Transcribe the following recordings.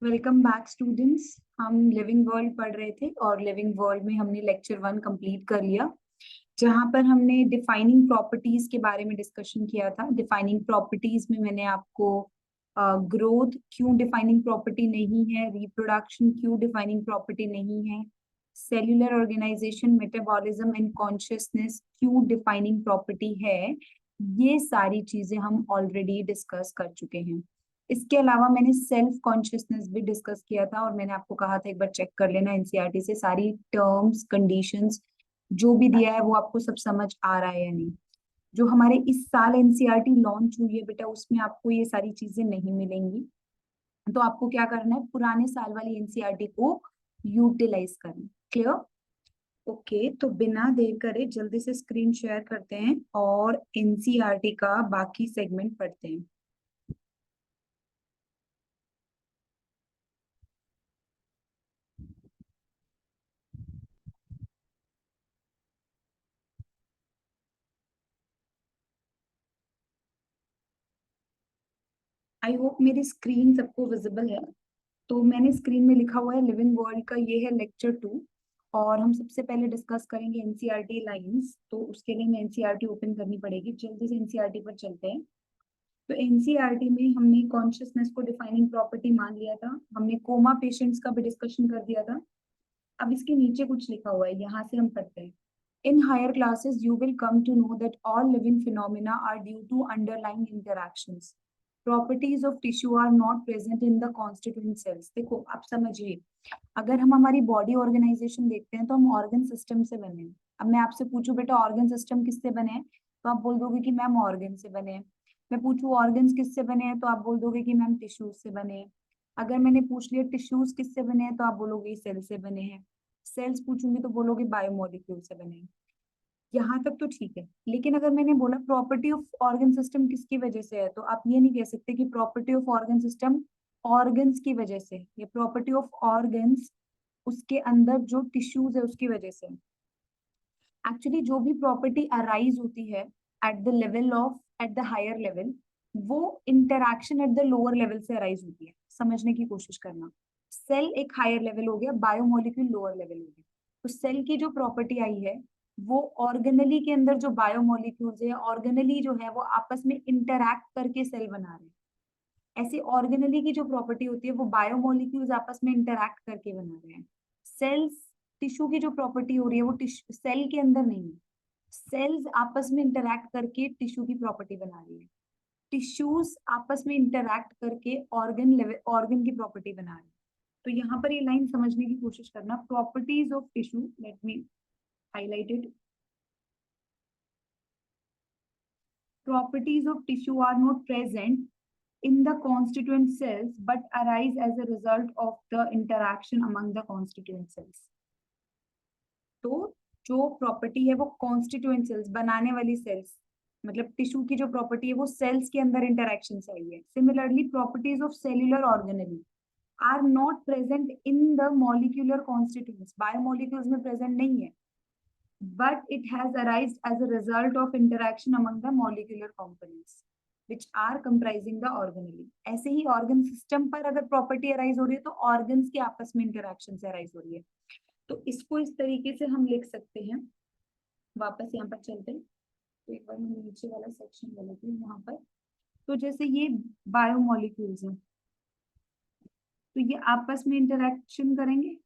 Welcome back students. हम living world पढ़ रहे थे और लिविंग वर्ल्ड में हमने लेक्चर 1 कंप्लीट कर लिया, जहां पर हमने डिफाइनिंग प्रॉपर्टीज के बारे में डिस्कशन किया था। डिफाइनिंग प्रॉपर्टीज में मैंने आपको ग्रोथ क्यों डिफाइनिंग प्रॉपर्टी नहीं है, रिप्रोडक्शन क्यों डिफाइनिंग प्रॉपर्टी नहीं है, cellular organization, metabolism and consciousness क्यों डिफाइनिंग प्रॉपर्टी है, ये सारी चीजें हम ऑलरेडी डिस्कस कर चुके हैं। इसके अलावा मैंने सेल्फ कॉन्शियसनेस भी डिस्कस किया था और मैंने आपको कहा था एक बार चेक कर लेना एनसीईआरटी से सारी टर्म्स कंडीशंस जो भी दिया है वो आपको सब समझ आ रहा है या नहीं। जो हमारे इस साल एनसीईआरटी लॉन्च हुई है बेटा, उसमें आपको ये सारी चीजें नहीं मिलेंगी। तो आपको क्या करना है, पुराने साल वाली एनसीईआरटी को यूटिलाइज करना। क्लियर? ओके, तो बिना देर करे जल्दी से स्क्रीन शेयर करते हैं और एनसीईआरटी का बाकी सेगमेंट पढ़ते हैं। आई होप मेरी स्क्रीन सबको विजिबल है। तो मैंने स्क्रीन में लिखा हुआ है लिविंग वर्ल्ड का, ये है लेक्चर 2। और हम सबसे पहले डिस्कस करेंगे एनसीईआरटी लाइंस। तो उसके लिए हमें एनसीईआरटी ओपन करनी पड़ेगी। जल्दी से एनसीईआरटी पर चलते हैं। तो एनसीईआरटी में हमने कॉन्शियसनेस को डिफाइनिंग प्रॉपर्टी मान लिया था। हमने कोमा पेशेंट्स का भी डिस्कशन कर दिया था। अब इसके नीचे कुछ लिखा हुआ है, यहाँ से हम पढ़ते हैं। In higher classes, you will come to know that all living phenomena are due to underlying interactions. Properties of tissue are not present in the constituent cells. देखो आप समझिए, अगर हम हमारी बॉडी ऑर्गेनाइजेशन देखते हैं तो हम ऑर्गन सिस्टम से बने हैं। अब मैं आपसे पूछूं बेटा ऑर्गन सिस्टम किससे बने हैं, तो आप बोल दोगे कि मैम ऑर्गन से बने हैं। मैं पूछूं ऑर्गन्स किससे बने हैं, तो आप बोल दोगे कि मैम टिश्यूज से बने हैं। अगर मैंने पूछ लिया टिश्यूज किससे बने हैं, तो आप बोलोगे सेल से बने हैं। सेल्स पूछूंगी तो बोलोगे बायोमोलिक्यूल से बने हैं। यहाँ तक तो ठीक है। लेकिन अगर मैंने बोला प्रॉपर्टी ऑफ ऑर्गन सिस्टम किसकी वजह से है, तो आप ये नहीं कह सकते कि property of organ system organs की वजह से, ये प्रॉपर्टी ऑफ ऑर्गन्स उसके अंदर जो टिश्यूज है उसकी वजह से। एक्चुअली जो भी प्रॉपर्टी अराइज होती है at the level of, at the higher level, वो interaction at the lower level से अराइज होती है। समझने की कोशिश करना। सेल एक हायर लेवल हो गया, बायोमोलिक्यूल लोअर लेवल हो गया। तो सेल की जो प्रॉपर्टी आई है वो ऑर्गेनली के अंदर जो बायोमोलिक्यूल्स है, ऑर्गेनली जो है वो आपस में इंटरैक्ट करके सेल बना रहे हैं। ऐसे ऑर्गेनली की जो प्रॉपर्टी होती है वो बायोमोलिक्यूल्स आपस में इंटरैक्ट करके बना रहे हैं। सेल्स, टिश्यू की जो प्रॉपर्टी हो रही है वो सेल के अंदर नहीं है। सेल्स आपस में इंटरैक्ट करके टिश्यू की प्रॉपर्टी बना रही है। टिश्यूज आपस में इंटरैक्ट करके ऑर्गन लेवल, ऑर्गन की प्रॉपर्टी बना रहे हैं। तो यहाँ पर ये लाइन समझने की कोशिश करना, properties of tissue, let me highlight it. Properties of tissue are not present in the constituent cells but arise as a result of the interaction among the constituent cells. तो जो प्रॉपर्टी है वो constituent sales, बनाने वाली sales, मतलब tissue की जो property है वो सेल्स के अंदर इंटरेक्शन से आई है। Similarly properties of cellular organelle are not present in the molecular constituents, biomolecules में प्रेजेंट नहीं है, but it has arisen as a result of interaction among the molecular components which are comprising the organelle. ऐसे ही organ system पर अगर property arise हो रही है तो ऑर्गन्स के आपस में इंटरेक्शन से अराइज हो रही है। तो इसको इस तरीके से हम लिख सकते हैं। वापस यहाँ पर चलते हैं। तो एक बार मैं नीचे वाला सेक्शन ले लेती हूँ यहाँ पर। तो जैसे ये बायोमोलिक्यूल्स हैं, तो ये आपस में इंटरेक्शन करेंगे।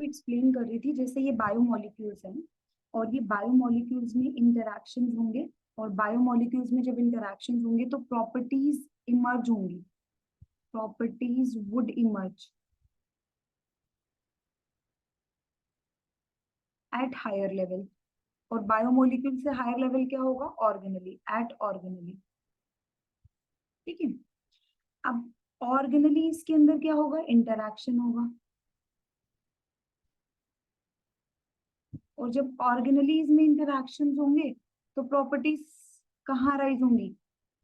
तो एक्सप्लेन कर रही थी, जैसे ये बायोमोलिक्यूल्स हैं और ये बायोमोलिक्यूल्स में इंटरैक्शंस होंगे, और बायोमोलिक्यूल्स में जब इंटरैक्शंस होंगे तो प्रॉपर्टीज इमर्ज होंगी, properties would emerge at higher level. और बायोमोलिक्यूल से हायर लेवल क्या होगा, ऑर्गेनली, एट ऑर्गेनली। ठीक है। अब ऑर्गेनली इसके अंदर क्या होगा, इंटरैक्शन होगा। और जब ऑर्गेनलीज में इंटरैक्शंस होंगे तो प्रॉपर्टीज कहाँ राइज होंगी,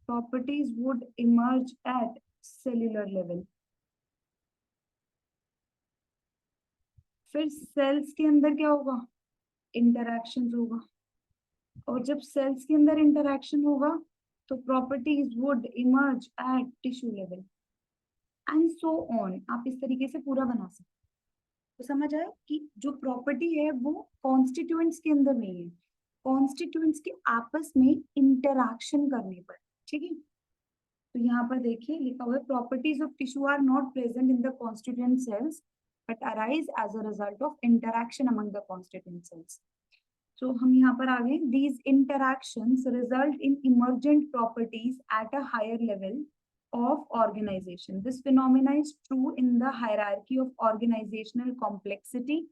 properties would emerge at cellular level. फिर सेल्स के अंदर क्या होगा, इंटरैक्शन होगा, और जब सेल्स के अंदर इंटरैक्शन होगा तो properties would emerge at tissue level and so on. आप इस तरीके से पूरा बना सकते हैं। तो समझ आया कि जो प्रॉपर्टी है वो कॉन्स्टिट्यूएंट्स के अंदर नहीं है, कॉन्स्टिट्यूएंट्स के आपस में इंटरैक्शन करने पर। ठीक है, तो यहाँ पर देखिए लिखा हुआ है properties of tissue are not present in the constituent cells but arise as a result of interaction among the constituent cells. तो हम यहाँ पर आ गए, these interactions result in emergent properties at a higher level of organization. This phenomena is true in the hierarchy of organizational complexity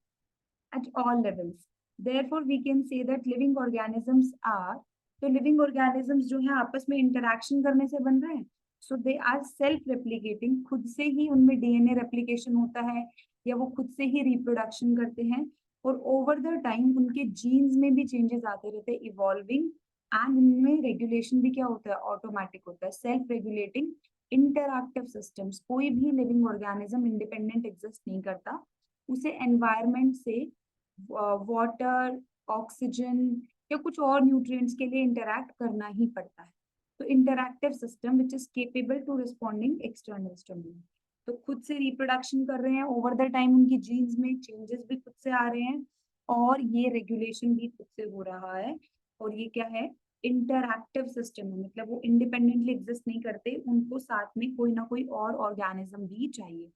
at all levels. Therefore, we can say that living organisms are, तो living organisms जो है आपस में interaction करने से बन रहे हैं, so they are self replicating, खुद से ही उनमें DNA replication होता है या वो खुद से ही reproduction करते हैं, और ओवर द टाइम उनके जीन्स में भी चेंजेस आते रहते हैं, इवॉल्विंग, एंड उनमें रेगुलेशन भी क्या होता है, ऑटोमेटिक होता है, सेल्फ रेगुलेटिंग इंटरएक्टिव सिस्टम्स। कोई भी लिविंग ऑर्गेनिज्म इंडिपेंडेंट एग्जिस्ट नहीं करता, उसे एनवायरनमेंट से वाटर, ऑक्सीजन या कुछ और न्यूट्रिएंट्स के लिए इंटरैक्ट करना ही पड़ता है। तो interactive system which is capable to responding external stimuli. तो खुद से रिप्रोडक्शन कर रहे हैं, ओवर द टाइम उनकी जीन्स में चेंजेस भी खुद से आ रहे हैं, और ये रेगुलेशन भी खुद से हो रहा है, और ये क्या है, इंटरएक्टिव सिस्टम है, मतलब वो इंडिपेंडेंटली एग्जिस्ट नहीं करते, उनको साथ में कोई ना कोई और ऑर्गेनिज्म भी चाहिए।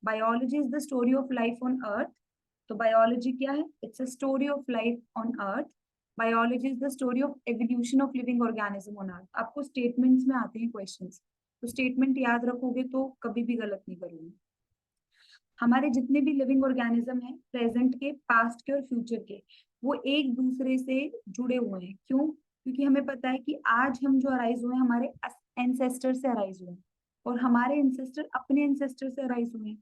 Biology is the story of life on earth. तो बायोलॉजी क्या है, it's a story of life on earth. Biology is the story of evolution of living organism on earth. आपको स्टेटमेंट्स में आते हैं क्वेश्चंस, तो स्टेटमेंट याद रखोगे तो कभी भी गलत नहीं करोगे। हमारे जितने भी लिविंग ऑर्गेनिज्म हैं, प्रेजेंट के, पास्ट के और फ्यूचर के, वो एक दूसरे से जुड़े हुए हैं। क्यों? क्योंकि हमें पता है कि आज हम जो अराइज हुए हैं हमारे एंसेस्टर से अराइज हुए हैं, और हमारे एंसेस्टर अपने एंसेस्टर से अराइज हुए हैं।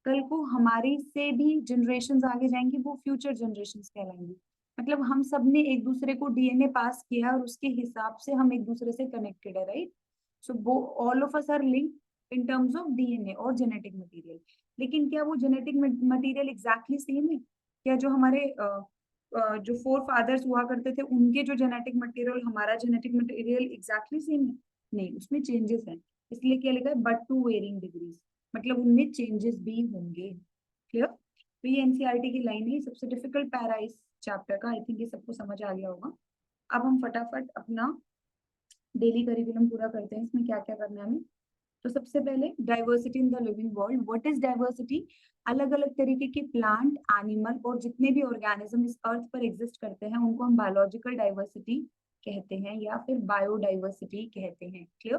कल को हमारी से भी जनरेशन आगे जाएंगी, वो फ्यूचर जनरेशन कहलाएंगी। मतलब हम सब ने एक दूसरे को डीएनए पास किया और उसके हिसाब से हम एक दूसरे से कनेक्टेड है, right? So all of us are linked in terms of DNA और जेनेटिक मटेरियल। लेकिन क्या वो जेनेटिक मटेरियल एग्जैक्टली सेम है? क्या जो हमारे जो फोर फादर्स हुआ करते थे उनके जो जेनेटिक मटेरियल, हमारा जेनेटिक मटेरियल एग्जैक्टली सेम है? नहीं, उसमें चेंजेस हैं। इसलिए क्या लिखा है, बट टू वेरिंग डिग्रीज, मतलब उनमें चेंजेस भी होंगे। क्लियर? तो ये एनसीईआरटी की लाइन है, सबसे डिफिकल्ट पैरा इस चैप्टर का। आई थिंक ये सबको समझ आ गया होगा। अब हम फटाफट अपना डेली करिकुलम पूरा करते हैं। इसमें क्या क्या करना है हमें। तो सबसे पहले diversity in the living world. What is diversity? अलग अलग तरीके के प्लांट, एनिमल और जितने भी ऑर्गेनिज्म इस अर्थ पर एग्जिस्ट करते हैं उनको हम बायोलॉजिकल डाइवर्सिटी कहते हैं या फिर बायोडाइवर्सिटी कहते हैं। क्लियर?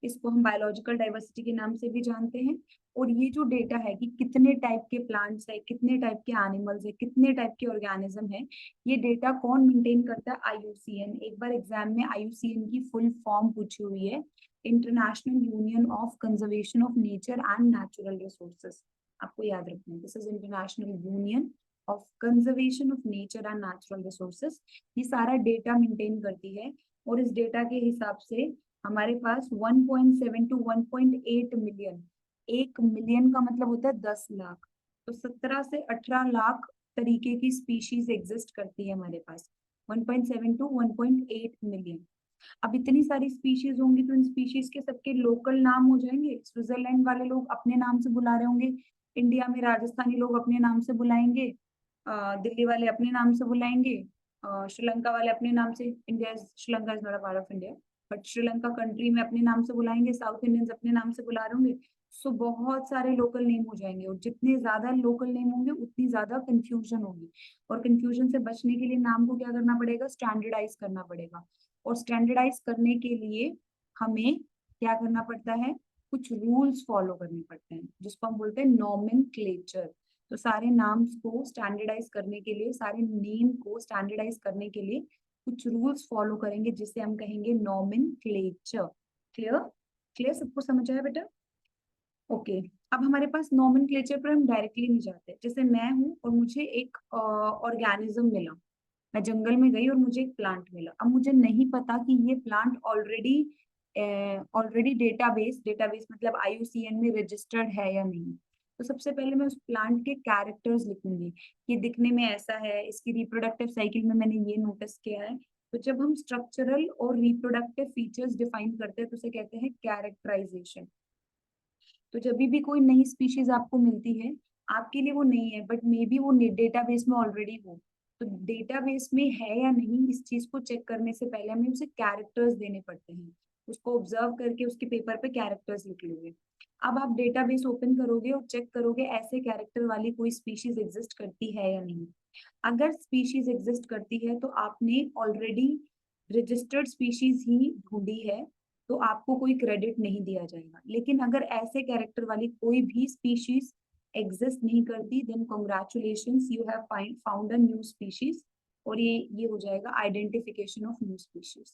इसको हम बायोलॉजिकल डाइवर्सिटी के नाम से भी जानते हैं। और ये जो डेटा है कि कितने टाइप के प्लांट्स है, कितने टाइप के एनिमल्स है, कितने टाइप के ऑर्गेनिज्म है, ये डेटा कौन मेंटेन करता है? आईयूसीएन। एक बार एग्जाम में आईयूसीएन की फुल फॉर्म पूछी हुई है, international union of conservation of nature and natural resources. आपको याद रखना है, this is international union of conservation of nature and natural resources. ये सारा डेटा मेंटेन करती है, और इस डेटा के हिसाब से हमारे पास 1.7 टू 1.8 मिलियन, 1 मिलियन का मतलब होता है 10 लाख, तो 17 से 18 लाख तरीके की स्पीशीज एग्जिस्ट करती है हमारे पास। 1.7 टू 1.8 मिलियन। अब इतनी सारी स्पीशीज होंगी तो इन स्पीशीज के सबके लोकल नाम हो जाएंगे। स्विट्जरलैंड वाले लोग अपने नाम से बुला रहे होंगे, इंडिया में राजस्थानी लोग अपने नाम से बुलाएंगे, दिल्ली वाले अपने नाम से बुलाएंगे, श्रीलंका वाले अपने नाम से, India, Sri Lanka is not a part of India, but Sri Lanka country में अपने नाम से बुलाएंगे, साउथ इंडियंस अपने नाम से बुला रहे होंगे। सो बहुत सारे लोकल नेम हो जाएंगे, और जितने ज्यादा लोकल नेम होंगे उतनी ज्यादा कंफ्यूजन होगी, और कंफ्यूजन से बचने के लिए नाम को क्या करना पड़ेगा, स्टैंडर्डाइज करना पड़ेगा। और स्टैंडर्डाइज करने के लिए हमें क्या करना पड़ता है, कुछ रूल्स फॉलो करने पड़ते हैं जिसको हम बोलते हैं नॉमेनक्लेचर। तो सारे नाम्स को स्टैंडर्डाइज करने के लिए, सारे नेम को स्टैंडर्डाइज करने के लिए कुछ रूल्स फॉलो करेंगे जिसे हम कहेंगे नॉमेनक्लेचर। क्लियर? क्लियर? सबको समझ आया बेटा? ओके। अब हमारे पास नॉमेनक्लेचर पर हम डायरेक्टली नहीं जाते। जैसे मैं हूं और मुझे एक ऑर्गेनिज्म मिला, मैं जंगल में गई और मुझे एक प्लांट मिला। अब मुझे नहीं पता कि ये प्लांट ऑलरेडी डेटाबेस मतलब आईयूसीएन में रजिस्टर्ड है या नहीं। तो सबसे पहले मैं उस प्लांट के कैरेक्टर्स लिखूंगी, ये दिखने में ऐसा है, इसकी रिप्रोडक्टिव साइकिल में मैंने ये नोटिस किया है। तो जब हम स्ट्रक्चरल और रिप्रोडक्टिव फीचर्स डिफाइन करते हैं तो उसे कहते हैं कैरेक्टराइजेशन। तो जब भी कोई नई स्पीशीज आपको मिलती है, आपके लिए वो नहीं है बट मे बी वो डेटाबेस में ऑलरेडी हो, तो डेटाबेस में है या नहीं इस चीज को चेक करने से पहले हमें उसे कैरेक्टर्स देने पड़ते हैं। उसको ऑब्जर्व करके उसके पेपर पे कैरेक्टर्स लिख लोगे। अब आप डेटाबेस ओपन करोगे और चेक करोगे ऐसे कैरेक्टर वाली कोई स्पीशीज एग्जिस्ट करती है या नहीं। अगर स्पीशीज एग्जिस्ट करती है तो आपने ऑलरेडी रजिस्टर्ड स्पीशीज ही ढूंढी है, तो आपको कोई क्रेडिट नहीं दिया जाएगा। लेकिन अगर ऐसे कैरेक्टर वाली कोई भी स्पीशीज एग्जिस्ट नहीं करती, then congratulations, you have found a new species. और ये हो जाएगा आइडेंटिफिकेशन ऑफ न्यू स्पीशीज।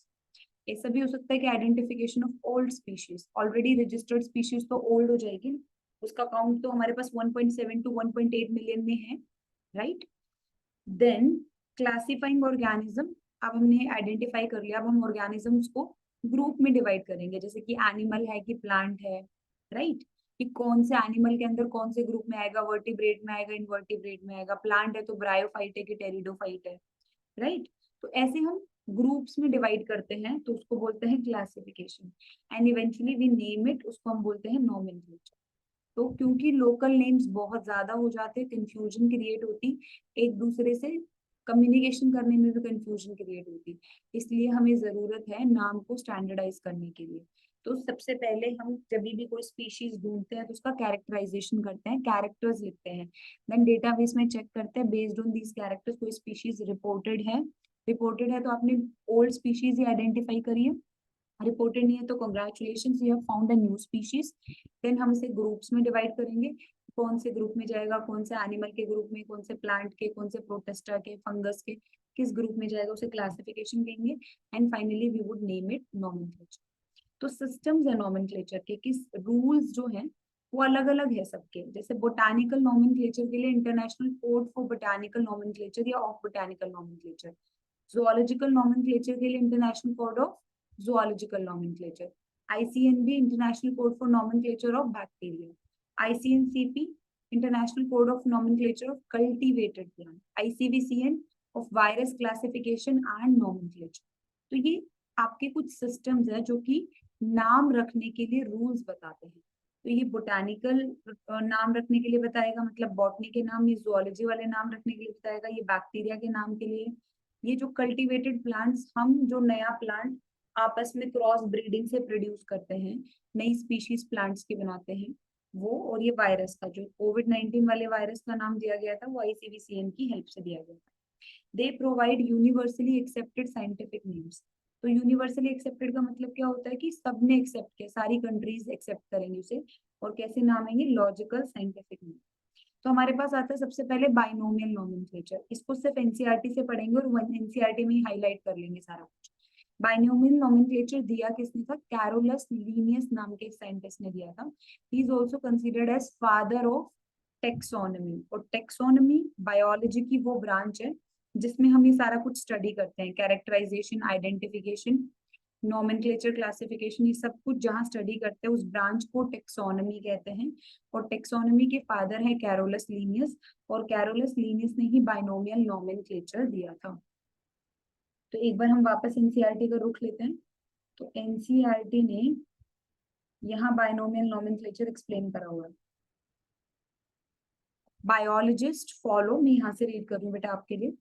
ऐसा भी हो सकता है कि identification of old species, already registered species तो ओल्ड हो जाएगी ना, उसका काउंट तो हमारे पास 1.7 टू 1.8 मिलियन में है, राइट। देन क्लासिफाइंग ऑर्गेनिज्म, अब हमने आइडेंटिफाई कर लिया, अब हम ऑर्गेनिजम्स को ग्रुप में डिवाइड करेंगे, जैसे कि एनिमल है कि प्लांट है, राइट। कि कौन से एनिमल के अंदर कौन से ग्रुप में आएगा, वर्टिब्रेट में आएगा, इनवर्टिब्रेट में आएगा, प्लांट है तो ब्रायोफाइट है कि टेरिडोफाइट है, राइट। तो ऐसे हम ग्रुप्स में डिवाइड करते हैं, तो उसको बोलते हैं classification. And eventually we name it, उसको हम बोलते हैं नोमेनक्लेचर। तो क्योंकि लोकल नेम्स बहुत ज्यादा हो जाते, कंफ्यूजन क्रिएट होती, एक दूसरे से कम्युनिकेशन करने में भी कंफ्यूजन क्रिएट होती, इसलिए हमें जरूरत है नाम को स्टैंडर्डाइज करने के लिए। तो सबसे पहले हम जब भी कोई स्पीशीज ढूंढते हैं तो उसका कैरेक्टराइजेशन करते हैं, कैरेक्टर्स लिखते हैं। देन डेटाबेस में चेक करते हैं बेस्ड ऑन दीज कैरेक्टर्स कोई स्पीशीज रिपोर्टेड है तो आपने ओल्ड स्पीशीज ही आइडेंटिफाई करिए, रिपोर्टेड नहीं है तो congratulation, you have found a new species. Then हम इसे ग्रुप्स में डिवाइड करेंगे, कौन से ग्रुप में जाएगा, कौन से एनिमल के ग्रुप में, कौन से प्लांट के, कौन से प्रोटेस्टा के, फंगस के, किस ग्रुप में जाएगा, उसे क्लासिफिकेशन देंगे। And finally we would name it nomenclature. तो सिस्टम्स है नोमेनक्लेचर के, किस रूल्स जो हैं वो अलग अलग है सबके। जैसे बोटानिकल नोमेनक्लेचर के लिए international code for botanical nomenclature या of botanical nomenclature, zoological nomenclature के लिए international code of zoological nomenclature, ICNB international code for nomenclature of bacteria, ICNCP international code of nomenclature of cultivated plant, ICVCN of virus classification and nomenclature। तो ये आपके कुछ systems है जो कि नाम रखने के लिए रूल्स बताते हैं। तो ये बोटानिकल नाम रखने के लिए बताएगा, मतलब बॉटनी के नाम, ये जुआलॉजी वाले नाम रखने के लिए बताएगा, ये बैक्टीरिया के नाम के लिए, ये जो कल्टीवेटेड प्लांट्स, हम जो नया प्लांट आपस में क्रॉस ब्रीडिंग से प्रोड्यूस करते हैं, नई स्पीशीज प्लांट्स की बनाते हैं वो, और ये वायरस का जो कोविड-19 वाले वायरस का नाम दिया गया था वो ICVCN की हेल्प से दिया गया था। They provide universally accepted scientific names. तो यूनिवर्सली एक्सेप्टेड का मतलब क्या होता है कि सबने एक्सेप्ट किया, सारी कंट्रीज एक्सेप्ट करेंगे उसे, और कैसे नाम आएंगे, लॉजिकल साइंटिफिक नेम। तो हमारे पास आता है सबसे पहले बाइनोमियल नोमेनक्लेचर, इसको सिर्फ एनसीईआरटी से पढ़ेंगे और एनसीईआरटी में ही हाईलाइट कर लेंगे सारा कुछ। बाइनोमियल नोमेनक्लेचर दिया किसने था, कैरोलस लीनियस नाम के एक साइंटिस्ट ने दिया था। He is also considered as father of taxonomy, और टेक्सोनॉमी बायोलॉजी की वो ब्रांच है जिसमें हम ये सारा कुछ स्टडी करते हैं, कैरेक्टराइजेशन, आइडेंटिफिकेशन, नोमेनक्लेचर, क्लासिफिकेशन, ये सब कुछ जहाँ स्टडी करते हैं उस ब्रांच को टेक्सोनॉमी कहते हैं। और टेक्सोनॉमी के फादर है कैरोलस लीनियस, और कैरोलस लीनियस ने ही बाइनोमियल नोमेनक्लेचर दिया था। तो एक बार हम वापस एनसीईआरटी का रुख लेते हैं। तो एनसीईआरटी ने यहाँ बाइनोमियल नोमेनक्लेचर एक्सप्लेन करा हुआ है। बायोलॉजिस्ट फॉलो, मैं यहाँ से रीड कर रही हूँ बेटा आपके लिए।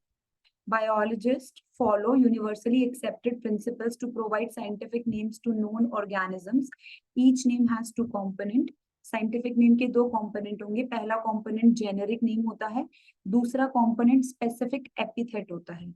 Biologists follow universally accepted principles to provide scientific names to known organisms. Each name has two component. Scientific name के दो कंपोनेंट होंगे, पहला कंपोनेंट जेनेरिक नेम होता है, दूसरा कंपोनेंट स्पेसिफिक एपिथेट होता है।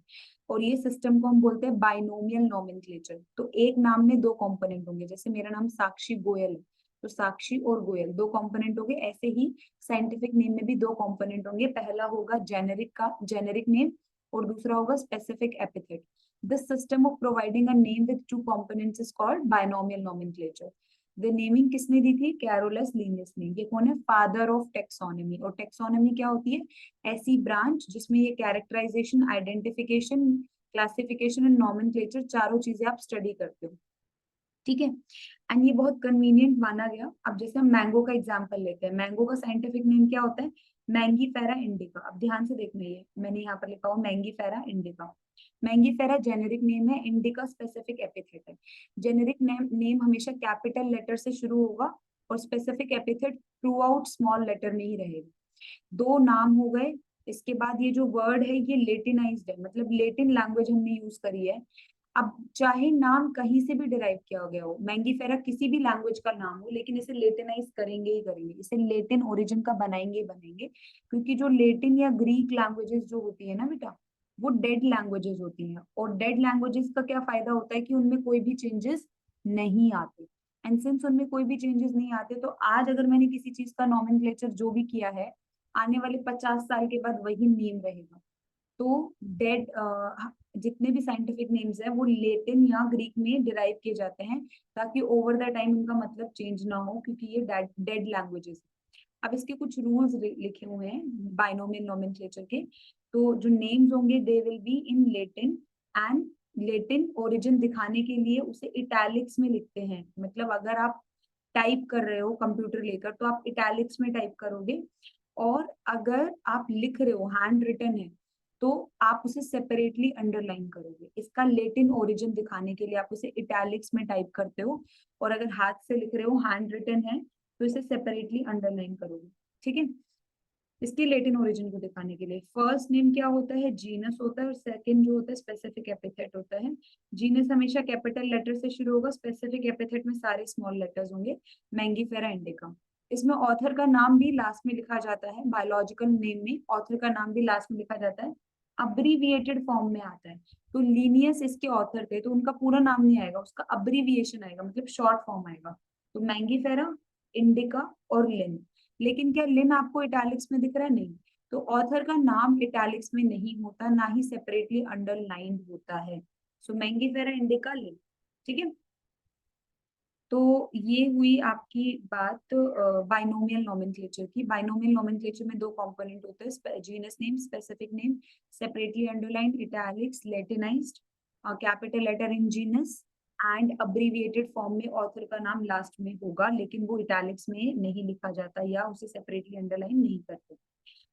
और ये सिस्टम को हम बोलते हैं बाइनोमियल नोमेनक्लेचर। तो एक नाम में दो कंपोनेंट होंगे, जैसे मेरा नाम साक्षी गोयल है तो साक्षी और गोयल दो कंपोनेंट होंगे, ऐसे ही साइंटिफिक नेम में भी दो कंपोनेंट होंगे, पहला होगा जेनेरिक नेम और दूसरा होगा specific epithet. This system of providing a name with two components is called binomial nomenclature. The naming किसने दी थी, कैरोलस लीनियस ने। ये कौन है, फादर ऑफ टेक्सोनॉमी। और टेक्सोनॉमी क्या होती है, ऐसी ब्रांच जिसमें ये characterization, identification, classification and nomenclature चारों चीजें आप स्टडी करते हो। ठीक है। एंड ये बहुत कन्वीनियंट माना गया। अब जैसे हम मैंगो का एग्जांपल लेते हैं, मैंगो का साइंटिफिक नेम क्या होता है? Mangifera indica. अब ध्यान से देखना, ये मैंने यहाँ पर लिखा हुआ Mangifera indica. Mangifera generic name है, इंडिका स्पेसिफिक एपिथेट है। जेनेरिक नेम नेम हमेशा कैपिटल लेटर से शुरू होगा और specific epithet throughout small letter में ही रहेगा। दो नाम हो गए। इसके बाद ये जो वर्ड है ये लेटिनाइज्ड है, मतलब लेटिन लैंग्वेज हमने यूज करी है। अब चाहे नाम कहीं से भी डिराइव किया गया हो, मैंगीफेरा किसी भी लैंग्वेज का नाम हो, लेकिन इसे लेटिनाइज करेंगे ही करेंगे, इसे लेटिन ओरिजिन का बनाएंगे ही बनाएंगे। क्योंकि जो लेटिन या ग्रीक लैंग्वेजेस जो होती है ना बेटा, वो डेड लैंग्वेजेस होती हैं। और डेड लैंग्वेजेस का क्या फायदा होता है कि उनमें कोई भी चेंजेस नहीं आते। एंड सिंस उनमें कोई भी चेंजेस नहीं आते, तो आज अगर मैंने किसी चीज का नॉमेनक्लेचर जो भी किया है, आने वाले 50 साल के बाद वही नेम रहेगा। तो डेड जितने भी साइंटिफिक नेम्स हैं वो लेटिन या ग्रीक में डिराइव किए जाते हैं, ताकि ओवर द टाइम उनका मतलब चेंज ना हो, क्योंकि ये डेड लैंग्वेजेस। अब इसके कुछ रूल्स लिखे हुए हैं बाइनोमियल नोमेनक्लेचर के। तो जो नेम्स होंगे they will be in Latin, and Latin origin दिखाने के लिए उसे इटैलिक्स में लिखते हैं। मतलब अगर आप टाइप कर रहे हो कंप्यूटर लेकर, तो आप इटैलिक्स में टाइप करोगे। और अगर आप लिख रहे हो, हैंड रिटन है, तो आप उसे सेपरेटली अंडरलाइन करोगे। इसका लेटिन ओरिजिन दिखाने के लिए आप उसे इटैलिक्स में टाइप करते हो। और अगर हाथ से लिख रहे हो, हैंड रिटन है, तो इसे सेपरेटली अंडरलाइन करोगे। ठीक है। इसके लेटिन ओरिजिन को दिखाने के लिए फर्स्ट नेम क्या होता है? जीनस होता है, और सेकंड जो होता है स्पेसिफिक एपिथेट होता है। जीनस हमेशा कैपिटल लेटर से शुरू होगा, स्पेसिफिक एपिथेट में सारे स्मॉल लेटर्स होंगे। Mangifera indica. इसमें ऑथर का नाम भी लास्ट में लिखा जाता है। बायोलॉजिकल नेम में ऑथर का नाम भी लास्ट में लिखा जाता है, अब्रीविएटेड फॉर्म में आता है। तो लीनियस इसके ऑथर थे, तो उनका पूरा नाम नहीं आएगा, उसका अब्रीविएशन आएगा, मतलब शॉर्ट फॉर्म आएगा। तो मैंगीफेरा, इंडिका और लिन। लेकिन क्या लिन आपको इटैलिक्स में दिख रहा है? नहीं। तो ऑथर का नाम इटैलिक्स में नहीं होता, ना ही सेपरेटली अंडरलाइंड होता है। So Mangifera indica Linn. ठीक है। तो ये हुई आपकी बात बाइनोमियल नोमेनक्लेचर की। बाइनोमियल नोमेनक्लेचर में दो कंपोनेंट होते हैं, genus name, specific name, separately underlined, italics, Latinised, capital letter in genus, and abbreviated form में ऑथर का नाम लास्ट में होगा, लेकिन वो इटैलिक्स में नहीं लिखा जाता या उसे सेपरेटली अंडरलाइन नहीं करते।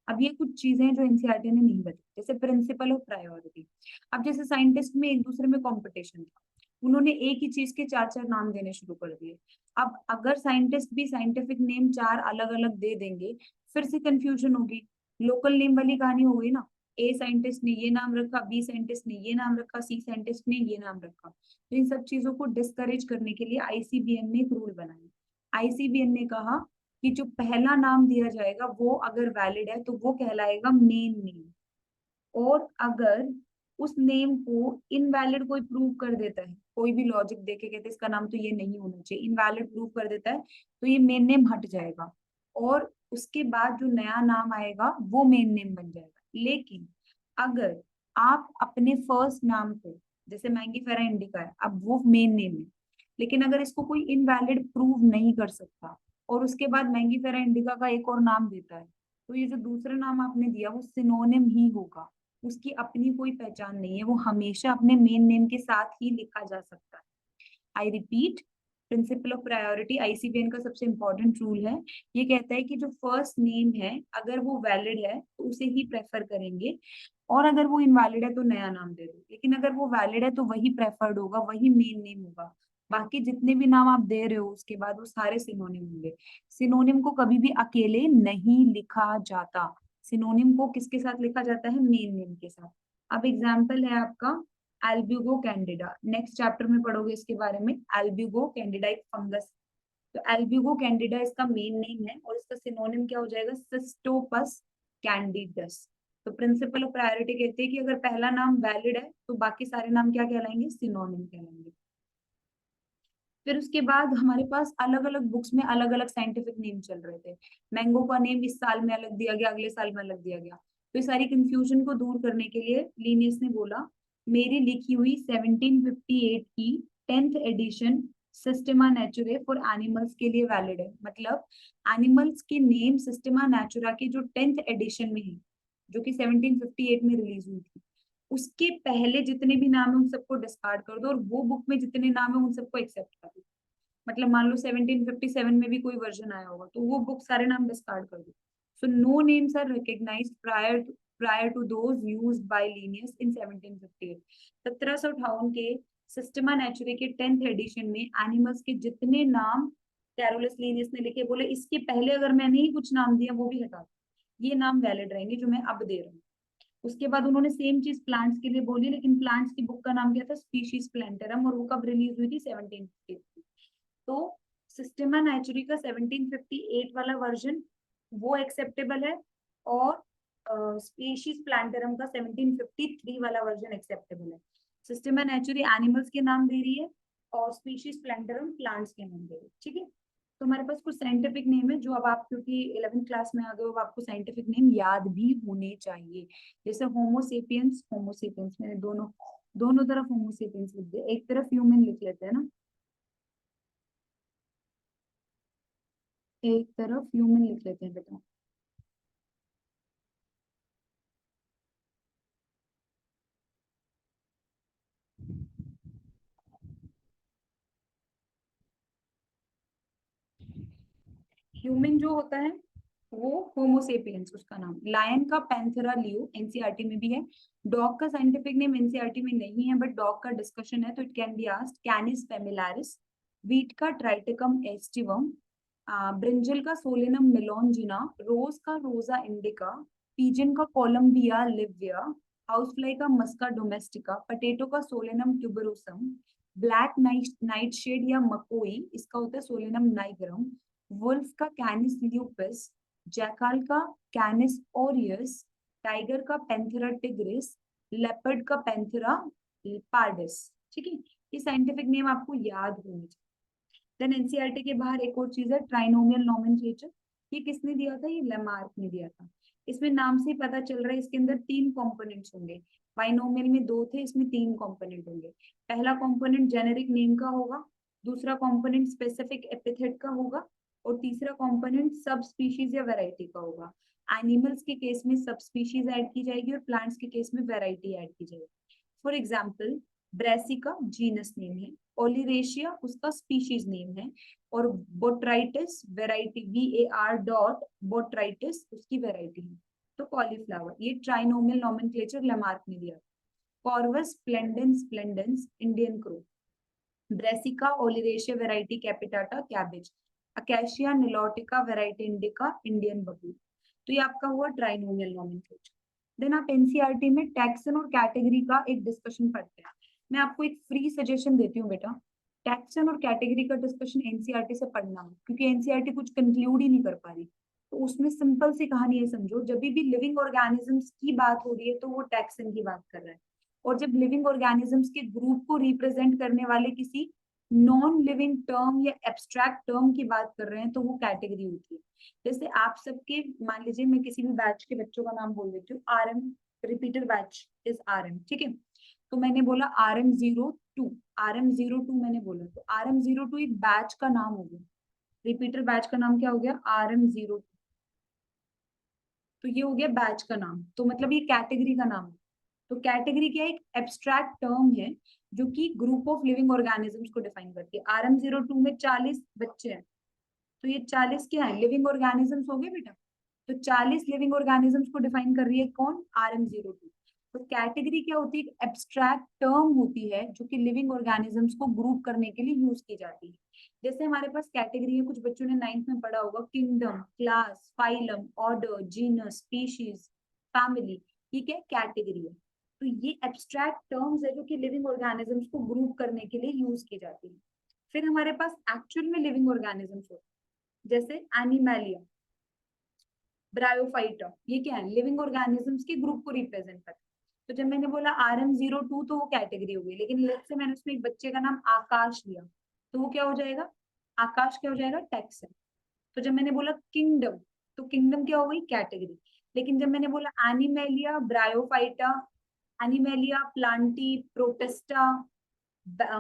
अब ये कुछ चीजें हैं जो एनसीईआरटी ने नहीं बताई, जैसे प्रिंसिपल ऑफ प्रायोरिटी। अब जैसे साइंटिस्ट में एक दूसरे में कंपटीशन था, उन्होंने एक ही चीज के चार चार नाम देने शुरू कर दिए। अब अगर साइंटिस्ट भी साइंटिफिक नेम चार अलग अलग दे देंगे, फिर से कंफ्यूजन होगी। लोकल नेम वाली कहानी हो गई ना। ए साइंटिस्ट ने ये नाम रखा, बी साइंटिस्ट ने ये नाम रखा, सी साइंटिस्ट ने ये नाम रखा। तो इन सब चीजों को डिस्करेज करने के लिए आईसीबीएन ने एक रूल बनाया। आईसीबीएन ने कहा कि जो पहला नाम दिया जाएगा वो अगर वैलिड है तो वो कहलाएगा मेन नेम। और अगर उस नेम को इनवैलिड कोई प्रूव कर देता है, कोई भी लॉजिक देके कहते इसका नाम तो ये नहीं होना चाहिए, इनवैलिड प्रूव कर देता है, तो ये मेन नेम हट जाएगा। और उसके बाद जो नया नाम आएगा वो मेन नेम बन जाएगा। लेकिन अगर आप अपने फर्स्ट नाम को, जैसे मैंगीफेरा इंडिका है, अब वो मेन नेम है, लेकिन अगर इसको कोई इनवैलिड प्रूव नहीं कर सकता और उसके बाद मैंगीफेरा इंडिका का एक और नाम देता है, तो ये जो दूसरा नाम आपने दिया वो सिनोनिम ही होगा। उसकी अपनी कोई पहचान नहीं है, वो हमेशा अपने मेन नेम के साथ ही लिखा जा सकता है। I repeat, principle of priority ICBN का सबसे इंपॉर्टेंट रूल है। ये कहता है कि जो फर्स्ट नेम है अगर वो वैलिड है तो उसे ही प्रेफर करेंगे, और अगर वो इनवैलिड है तो नया नाम दे दो। लेकिन अगर वो वैलिड है तो वही प्रेफर्ड होगा, वही मेन नेम होगा। बाकी जितने भी नाम आप दे रहे हो उसके बाद वो सारे सिनोनिम होंगे। सिनोनिम को कभी भी अकेले नहीं लिखा जाता। सिनोनिम को किसके साथ लिखा जाता है? मेन नेम के साथ। अब एग्जाम्पल है आपका एल्ब्यूगो कैंडिडा, नेक्स्ट चैप्टर में पढ़ोगे इसके बारे में। एल्ब्यूगो कैंडिडा एक फंगस। तो एल्ब्यूगो कैंडिडा इसका मेन नेम है, और इसका सिनोनिम क्या हो जाएगा? सिस्टोपस कैंडिडस। तो प्रिंसिपल ऑफ प्रायोरिटी कहते हैं कि अगर पहला नाम वैलिड है तो बाकी सारे नाम क्या कहलाएंगे? सिनोनिम कहलाएंगे। फिर उसके बाद हमारे पास अलग अलग बुक्स में अलग अलग साइंटिफिक नेम चल रहे थे। मैंगो का नेम इस साल में अलग दिया गया, अगले साल में अलग दिया गया। तो इस सारी कंफ्यूजन को दूर करने के लिए लीनियस ने बोला मेरी लिखी हुई 1758 की 10th edition Systema Naturae for animals के लिए वैलिड है। मतलब एनिमल्स के नेम सिस्टेमा नेचुरा की जो 10th एडिशन में है, जो कि 1758 में रिलीज हुई थी, उसके पहले जितने भी नाम है उन सबको डिस्कार्ड कर दो, और वो बुक में जितने नाम है उन सबको एक्सेप्ट कर दो। मतलब मान लो 1757 में भी कोई वर्जन आया होगा तो वो बुक सारे नाम डिस्कार्ड कर दो। So no names are recognised prior to those used by Linnaeus in 1758। 1758 के सिस्टमा नेचुरे के 10th एडिशन में एनिमल्स के जितने नाम कैरोलस लिनियस ने लिखे, बोले इसके पहले अगर मैंने ही कुछ नाम दिया वो भी हटा दो, ये नाम वैलिड रहेंगे जो मैं अब दे रहा हूँ। उसके बाद उन्होंने सेम चीज प्लांट्स के लिए बोली, लेकिन प्लांट्स की बुक का नाम क्या था, स्पीशीज प्लांटरम, और वो कब रिलीज हुई थी, 1753। तो सिस्टेमा नेचुरी का 1758 वाला वर्जन वो एक्सेप्टेबल है, और स्पीशीज प्लांटरम का 1753 वाला वर्जन एक्सेप्टेबल है। सिस्टेमा नेचुरी एनिमल्स के नाम दे रही है और स्पीशीज प्लांटरम प्लांट्स के नाम दे रही है, ठीक है। तो हमारे पास कुछ साइंटिफिक नेम है जो अब आप क्योंकि 11th क्लास में आ गए हो, आपको साइंटिफिक नेम याद भी होने चाहिए। जैसे होमोसेपियंस, होमोसेपियंस मैंने दोनों दोनों तरफ होमोसेपियंस लिख दिया, एक तरफ ह्यूमन लिख लेते हैं ना, एक तरफ ह्यूमन लिख लेते हैं बेटा। ह्यूमन जो होता है वो होमोसेपियंस, उसका नाम। लायन का पैंथेरा लियो एनसीईआरटी में भी है। डॉग का साइंटिफिक नेम एनसीईआरटी में नहीं है, बट डॉग का डिस्कशन है तो it can be asked, Canis familiaris. Wheat का ट्राइटिकम एस्टिवम, ब्रिंजल का सोलेनम मेलोंजिना, रोज का रोजा इंडिका, पीजन का कोलंबिया लिविया, हाउस फ्लाई का मस्का डोमेस्टिका, पटेटो का Solanum tuberosum, black nightshade या मकोई, इसका होता है सोलेनम नाइग्रम, वुल्फ का कैनिस ल्यूपिस, जैकाल का कैनिस ओरियस, टाइगर का पैंथेरा टिग्रिस, लेपर्ड का पैंथेरा पार्डिस, ठीक है। ये साइंटिफिक नेम आपको याद होने चाहिए। देन एनसीईआरटी के बाहर एक और चीज है, ट्राइनोमियल नोमेनक्लेचर। ये किसने दिया था, ये लेमार्क ने दिया था। इसमें नाम से ही पता चल रहा है इसके अंदर तीन कंपोनेंट्स होंगे। बाइनोमियल में दो थे, इसमें तीन कंपोनेंट होंगे। पहला कंपोनेंट जेनेरिक नेम का होगा, दूसरा कंपोनेंट स्पेसिफिक एपिथेट का होगा, और तीसरा कंपोनेंट सब स्पीशीज या वैरायटी का होगा। एनिमल्स के केस में सब स्पीशीज ऐड की जाएगी और प्लांट्स के केस में वैरायटी ऐड की जाएगी। For example, Brassica genus name है, ओलिरेशिया उसका स्पीशीज नेम है, और बोट्राइटिस वेराइटी, VAR बोट्राइटिस उसकी वेराइटी है। तो कॉलीफ्लावर, ये ट्राइनोमियल नोमेनक्लेचर लेमार्क ने दिया। Corvus splendens splendens Indian crow, Brassica oleracea variety capitata cabbage, Acacia nilotica variety indica Indian babul. तो ये आपका हुआ ट्राइनोमियल नोमेनक्लेचर। देन आप एनसीईआरटी में टैक्सन और कैटेगरी का एक डिस्कशन पढ़ते हैं। मैं आपको एक फ्री सजेशन देती हूँ बेटा, टैक्सन और कैटेगरी का डिस्कशन एनसीईआरटी से पढ़ना है, क्योंकि एनसीईआरटी कुछ कंक्लूड ही नहीं कर पा रही। तो उसमें सिंपल सी कहानी है, समझो जब भी लिविंग ऑर्गेनिजम्स की बात हो रही है तो वो टैक्सन की बात कर रहा है, और जब लिविंग ऑर्गेनिजम्स के ग्रुप को रिप्रेजेंट करने वाले किसी नॉन लिविंग टर्म या एब्स्ट्रैक्ट टर्म की बात कर रहे हैं तो वो कैटेगरी होती है। जैसे आप सबके, मान लीजिए मैं किसी भी बैच के बच्चों का नाम बोल देती हूँ, RM, repeater batch is RM, ठीक है। तो मैंने बोला RM02, RM02 मैंने बोला, तो RM02 एक बैच का नाम हो गया, रिपीटर बैच का नाम क्या हो गया, RM02। तो ये हो गया बैच का नाम, तो मतलब ये कैटेगरी का नाम है। तो कैटेगरी क्या है, एक एब्स्ट्रैक्ट टर्म है जो कि ग्रुप ऑफ लिविंग ऑर्गेनिजम्स को डिफाइन करती है। RM02 में 40 बच्चे हैं, तो ये 40 क्या है, लिविंग ऑर्गेनिजम्स हो गए बेटा। तो 40 लिविंग ऑर्गेनिजम्स को डिफाइन कर रही है कौन, RM02। तो कैटेगरी क्या होती है, एब्स्ट्रैक्ट टर्म होती है जो कि लिविंग ऑर्गेनिजम्स को ग्रुप करने के लिए यूज की जाती है। जैसे हमारे पास कैटेगरी है, कुछ बच्चों ने 9th में पढ़ा होगा, kingdom, class, phylum, order, genus, species, family, ये क्या कैटेगरी है। तो ये एब्स्ट्रैक्ट टर्म्स है जो कि लिविंग ऑर्गेनिजम्स को ग्रुप करने के लिए यूज की जाती है। फिर हमारे पास एक्चुअल में लिविंग ऑर्गेनिजम्स होते हैं, जैसे एनिमैलिया, ब्रायोफाइटा, ये क्या है, लिविंग ऑर्गेनिजम्स के ग्रुप को रिप्रेजेंट करता है। तो जब मैंने बोला RM02 तो वो कैटेगरी हो गई, लेकिन लेट्स से मैंने उसमें एक बच्चे का नाम आकाश लिया, तो वो क्या हो जाएगा, आकाश क्या हो जाएगा, टैक्सन। तो जब मैंने बोला किंगडम, तो किंगडम क्या हो गई, कैटेगरी। लेकिन जब मैंने बोला animalia, bryophyta, animalia Plantae, Protista,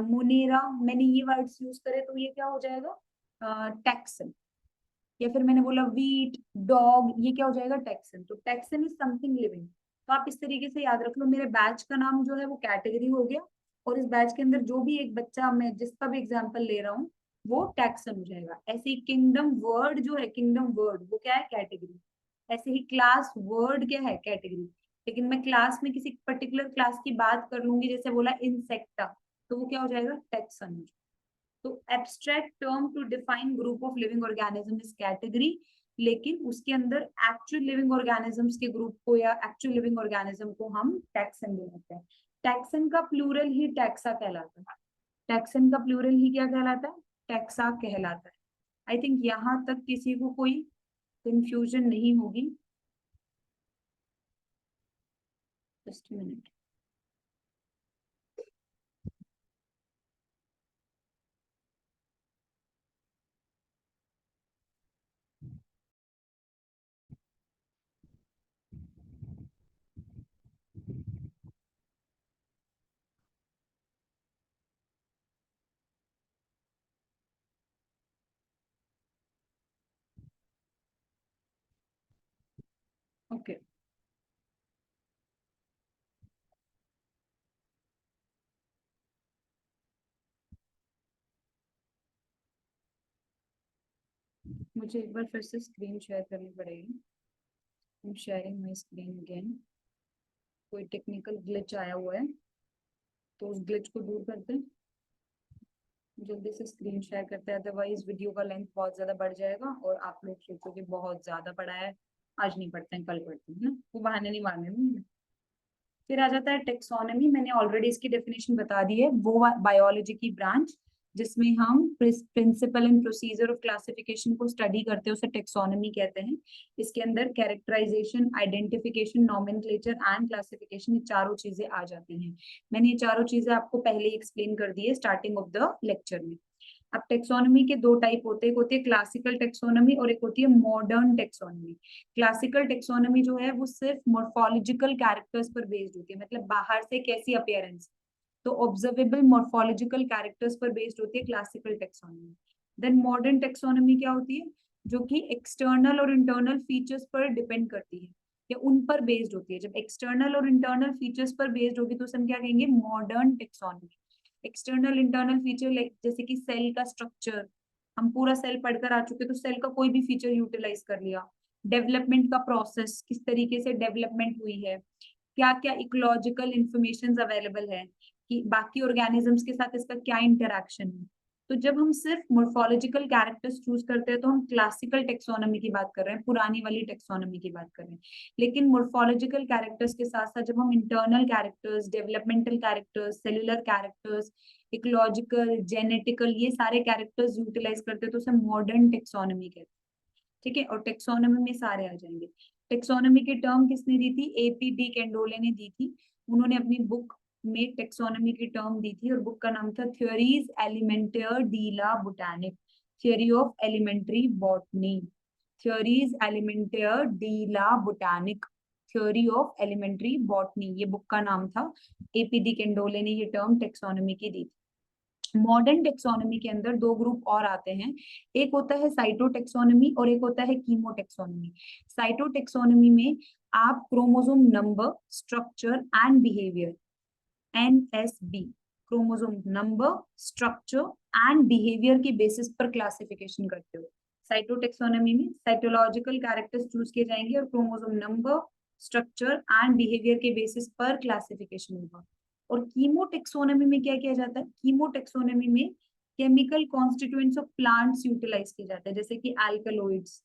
Monera, मैंने ये वर्ड्स यूज करे तो ये क्या हो जाएगा, टैक्सन। या फिर मैंने बोला वीट, डॉग, ये क्या हो जाएगा, टैक्सन। तो टैक्सन इज समथिंग लिविंग। तो आप इस तरीके से याद रख लो, मेरे बैच का नाम जो है वो कैटेगरी हो गया, और इस बैच के अंदर जो भी एक बच्चा, मैं जिसका भी एग्जाम्पल ले रहा हूँ, वो टैक्सन हो जाएगा। ऐसे ही किंगडम वर्ड जो है, किंगडम वर्ड वो क्या है, कैटेगरी। ऐसे ही क्लास वर्ड क्या है, कैटेगरी। लेकिन मैं क्लास में किसी पर्टिकुलर क्लास की बात कर लूंगी, जैसे बोला इंसेक्टा, तो वो क्या हो जाएगा, टैक्सन हो जाएगा। तो abstract term to define group of living organism is category, लेकिन उसके अंदर एक्चुअल लिविंग ऑर्गेनिजम्स के ग्रुप को या एक्चुअल लिविंग ऑर्गेनिज्म को हम टैक्सन बोलते हैं। टैक्सन का प्लूरल ही टैक्सा कहलाता है। टैक्सन का प्लूरल ही क्या कहलाता है, टैक्सा कहलाता है। आई थिंक यहाँ तक किसी को कोई कंफ्यूजन नहीं होगी। Just minute. ओके, मुझे एक बार फिर से स्क्रीन शेयर करनी पड़ेगी। I'm sharing my screen again। कोई टेक्निकल ग्लिच आया हुआ है, तो उस ग्लिच को दूर करते हैं, जल्दी से स्क्रीन शेयर करते हैं, अदरवाइज वीडियो का लेंथ बहुत ज्यादा बढ़ जाएगा और आप लोग सोचोगे बहुत ज्यादा पढ़ा है, आज नहीं पढ़ते हैं कल पढ़ते हैं ना, वो बहाने नहीं मारने ना। फिर आ जाता है टेक्सोनॉमी। मैंने ऑलरेडी इसकी डेफिनेशन बता दी है। वो बायोलॉजी की ब्रांच जिसमें हम principle and procedure of classification को स्टडी करते हैं, उसे टेक्सोनॉमी कहते हैं। इसके अंदर characterization, identification, nomenclature and classification, ये चारों चीजें आ जाती हैं। मैंने ये चारों चीजें आपको पहले ही एक्सप्लेन कर दी है स्टार्टिंग ऑफ द लेक्चर में। अब टेक्सोनॉमी के दो टाइप होते हैं, एक होती है क्लासिकल टेक्सोनॉमी और एक होती है मॉडर्न टेक्सोनॉमी। क्लासिकल टेक्सोनॉमी जो है वो सिर्फ मॉर्फोलॉजिकल कैरेक्टर्स पर बेस्ड होती है, मतलब बाहर से कैसी अपीयरेंस, तो ऑब्जर्वेबल मॉर्फोलॉजिकल कैरेक्टर्स पर बेस्ड होती है classical taxonomy. Then modern taxonomy क्या होती है, जो कि एक्सटर्नल और इंटरनल फीचर्स पर डिपेंड करती है या उन पर बेस्ड होती है। जब एक्सटर्नल और इंटरनल फीचर्स पर बेस्ड होगी तो उसे हम क्या कहेंगे, modern taxonomy. External internal feature like जैसे कि सेल का स्ट्रक्चर, हम पूरा सेल पढ़कर आ चुके तो सेल का कोई भी फीचर यूटिलाइज कर लिया। डेवलपमेंट का प्रोसेस, किस तरीके से डेवलपमेंट हुई है, क्या क्या इकोलॉजिकल इंफॉर्मेशन अवेलेबल है, कि बाकी ऑर्गेनिजम्स के साथ इसका क्या इंटरेक्शन है। तो जब हम सिर्फ मोर्फोलॉजिकल कैरेक्टर्स चूज करते हैं तो हम क्लासिकल टेक्सोनॉमी की बात कर रहे हैं, पुरानी वाली टेक्सोनॉमी की बात कर रहे हैं। लेकिन मोर्फोलॉजिकल कैरेक्टर्स के साथ साथ जब हम internal characters, developmental characters, cellular characters, ecological, genetical, ये सारे कैरेक्टर्स यूटिलाइज करते हैं तो उसे मॉडर्न टेक्सोनॉमी कहते हैं। ठीक है, और टेक्सोनॉमी में सारे आ जाएंगे। टेक्सोनॉमी की टर्म किसने दी थी, एपी डी कैंडोले ने दी थी। उन्होंने अपनी बुक में टेक्सोनॉमी की टर्म दी थी और बुक का नाम था Théorie élémentaire de la botanique, theory of elementary botany, Théorie élémentaire de la botanique, theory of elementary botany, ये बुक का नाम था। एपी डी कैंडोले ने ये टर्म टेक्सोनॉमी की दी थी। मॉडर्न टेक्सोनॉमी के अंदर दो ग्रुप और आते हैं, एक होता है साइटोटेक्सोनॉमी और एक होता है कीमोटेक्सोनॉमी। साइटोटेक्सोनॉमी में आप chromosome number, structure and behaviour, NSB, chromosome number, structure and behaviour की बेसिस पर क्लासिफिकेशन करते हो। साइटोटेक्सोनॉमी में साइटोलॉजिकल कैरेक्टर्स चूज किए जाएंगे और chromosome number, structure and behaviour के बेसिस पर क्लासिफिकेशन होगा। और कीमोटेक्सोनॉमी में क्या किया जाता है, कीमोटेक्सोनॉमी में chemical constituents of plants utilize किए जाते हैं, जैसे कि एल्कलॉइड्स,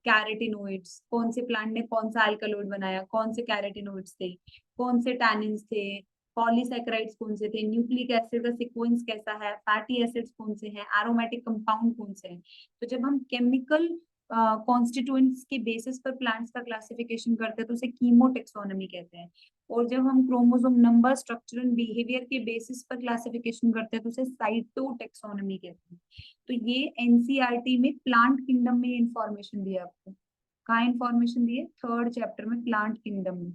कैरेटिनोइड्स, कौन से प्लांट ने कौन सा एल्कलॉइड बनाया, कौन से कैरेटिनोइड्स थे, कौन से टैनिन्स थे, पॉलीसैकेराइड्स कौन से थे, न्यूक्लिक एसिड का सीक्वेंस कैसा है, फैटी एसिड्स कौन से हैं, एरोमेटिक कंपाउंड कौन से हैं। तो जब हम केमिकल कॉन्स्टिट्यूएंट्स के बेसिस पर प्लांट्स का क्लासिफिकेशन करते हैं तो उसे कीमोटेक्सोनॉमी कहते हैं। और जब हम chromosome number, structure and behaviour के बेसिस पर क्लासिफिकेशन करते हैं तो उसे साइटोटेक्सोनॉमी कहते हैं। तो ये एनसीईआरटी में प्लांट किंगडम में इंफॉर्मेशन दी है आपको। कहाँ इंफॉर्मेशन दी है, थर्ड चैप्टर में, प्लांट किंगडम में,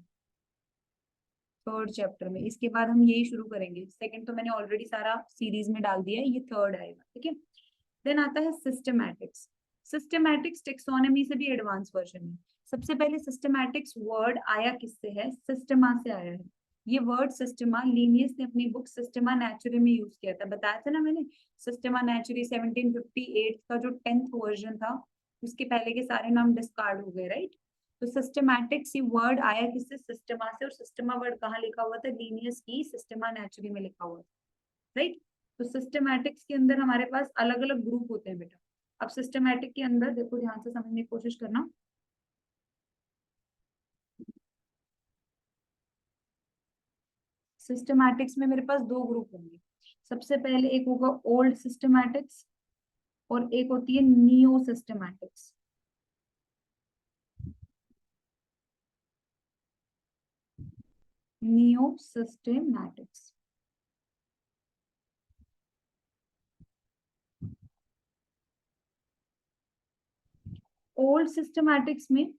थर्ड चैप्टर में। इसके बाद हम यही शुरू करेंगे, सेकंड तो मैंने ऑलरेडी सारा सीरीज में डाल दिया है, ये थर्ड आएगा। ठीक है, देन आता है सिस्टमैटिक्स। सिस्टमैटिक्स टेक्सोनॉमी से भी एडवांस वर्जन है। सबसे पहले सिस्टमैटिक्स वर्ड आया किससे है, सिस्टमा से आया है। ये वर्ड सिस्टमा लीनियस ने अपनी बुक सिस्टमा नेचुरी में यूज किया था, बताया था ना मैंने। सिस्टमा नेचुरी 1758 का जो 10th वर्जन था, उसके पहले के सारे नाम डिस्कार्ड हो गए, राइट। तो सिस्टमैटिक्स ये वर्ड आया किससे, सिस्टमा से, और सिस्टमा वर्ड कहाँ लिखा हुआ था, लीनियस की सिस्टमा नेचुरी में लिखा हुआ था, राइट। तो सिस्टमैटिक्स के अंदर हमारे पास अलग अलग ग्रुप होते हैं बेटा। अब सिस्टमैटिक के अंदर देखो, ध्यान से समझने की कोशिश करना। सिस्टमैटिक्स में मेरे पास दो ग्रुप होंगे। सबसे पहले एक होगा ओल्ड सिस्टमैटिक्स, और एक होती है neo systematics. Neo systematics. Old systematics में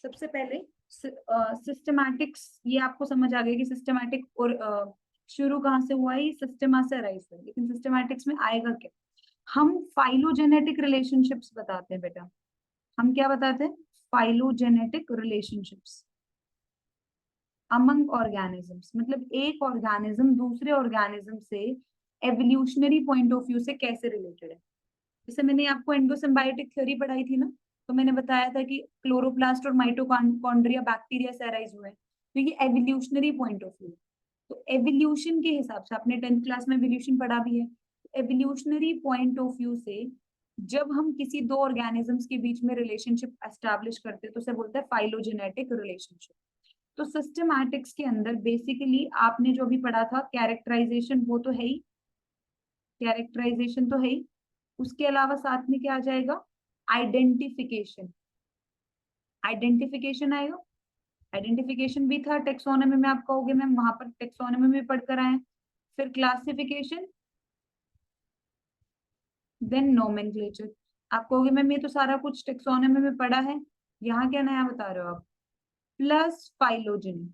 सबसे पहले सिस्टमैटिक्स, ये आपको समझ आ गया कि सिस्टमैटिक और शुरू कहाँ से हुआ है, सिस्टमा से राइज हुआ है। लेकिन सिस्टमैटिक्स में आएगा क्या, हम फाइलोजेनेटिक रिलेशनशिप्स बताते हैं बेटा। हम क्या बताते हैं, फाइलोजेनेटिक रिलेशनशिप्स अमंग ऑर्गेनिजम्स, मतलब एक ऑर्गेनिज्म दूसरे ऑर्गेनिज्म से एवोल्यूशनरी पॉइंट ऑफ व्यू से कैसे रिलेटेड है। जैसे मैंने आपको एंडोसिम्बायोटिक थ्योरी पढ़ाई थी ना, तो मैंने बताया था कि क्लोरोप्लास्ट और माइटोकॉन्ड्रिया बैक्टीरिया से अराइज हुए हैं, तो ये एवोल्यूशनरी पॉइंट ऑफ व्यू। तो एवोल्यूशन के हिसाब से, आपने 10th क्लास में एवोल्यूशन पढ़ा भी है, एवोल्यूशनरी पॉइंट ऑफ व्यू से जब हम किसी दो ऑर्गेनिजम्स के बीच में रिलेशनशिप एस्टैब्लिश करते हैं तो उसे बोलते हैं फाइलोजेनेटिक रिलेशनशिप। तो सिस्टमैटिक्स के अंदर बेसिकली आपने जो भी पढ़ा था कैरेक्टराइजेशन, वो तो है ही, कैरेक्टराइजेशन तो है ही, उसके अलावा साथ में क्या आ जाएगा, आइडेंटिफिकेशन। आइडेंटिफिकेशन आएगा, आइडेंटिफिकेशन भी था टेक्सोनोमी में, आप कहोगे मैम वहां पर टेक्सोनोमी में पढ़कर आए। फिर क्लासिफिकेशन, देन नोमेनक्लेचर। आप कहोगे मैम ये तो सारा कुछ टेक्सोनोमी में पढ़ा है, यहाँ क्या नया बता रहे हो आप, प्लस फाइलोजेनी।